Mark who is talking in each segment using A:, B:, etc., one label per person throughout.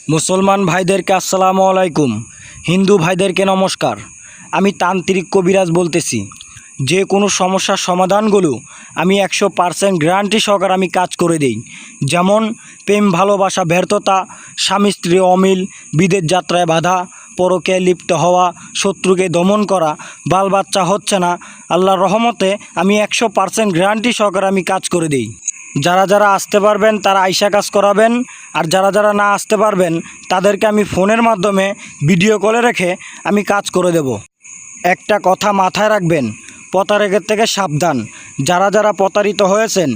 A: মুসলমান ভাইদেরকে আসসালামু আলাইকুম, হিন্দু ভাইদেরকে নমস্কার। আমি তান্ত্রিক কবিরাজ বলতেছি। যে কোনো সমস্যার সমাধানগুলো আমি 100% গ্যারান্টি সহকারে আমি কাজ করে দিই। যেমন প্রেম ভালোবাসা ব্যর্থতা, স্বামী স্ত্রী অমিল, বিদেশ যাত্রায় বাধা, পরকে লিপ্ত হওয়া, শত্রুকে দমন করা, বাল বাচ্চা হচ্ছে না, আল্লাহর রহমতে আমি 100% গ্যারান্টি সহকারে আমি কাজ করে দিই। যারা যারা আসতে পারবেন তারা আইসা কাজ করাবেন, আর যারা যারা না আসতে পারবেন তাদেরকে আমি ফোনের মাধ্যমে ভিডিও কলে রেখে আমি কাজ করে দেব। একটা কথা মাথায় রাখবেন, প্রতারকের থেকে সাবধান। যারা যারা প্রতারিত হয়েছেন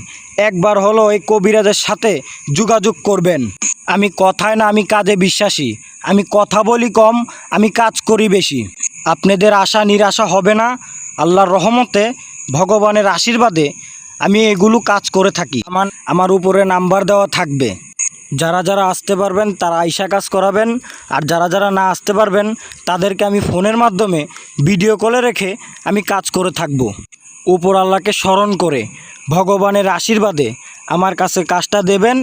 A: একবার হলো এই কবিরাজের সাথে যোগাযোগ করবেন। আমি কথায় না, আমি কাজে বিশ্বাসী। আমি কথা বলি কম, আমি কাজ করি বেশি। আপনাদের আশা নিরাশা হবে না। আল্লাহর রহমতে, ভগবানের আশীর্বাদে আমি এগুলো কাজ করে থাকি। আমার উপরে নাম্বার দেওয়া থাকবে। যারা যারা আসতে পারবেন তারা আইসা কাজ করাবেন, আর যারা যারা না আসতে পারবেন তাদেরকে আমি ফোনের মাধ্যমে ভিডিও কলে রেখে আমি কাজ করে থাকব। উপর আল্লাহকে স্মরণ করে ভগবানের আশীর্বাদে আমার কাছে কাজটা দেবেন।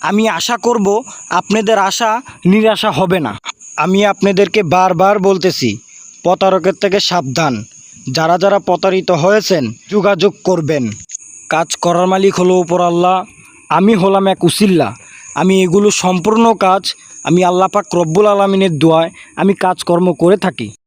A: আমি আশা করব আপনাদের আশা নিরাশা হবে না। আমি আপনাদেরকে বারবার বলতেছি, প্রতারকের থেকে সাবধান। যারা যারা প্রতারিত হয়েছেন যোগাযোগ করবেন। কাজ করার মালিক হলো উপর আল্লাহ, আমি হলাম এক উসিল্লা। আমি এগুলো সম্পূর্ণ কাজ আমি আল্লাহ পাক রব্বুল আলামিনের দোয়ায় আমি কাজকর্ম করে থাকি।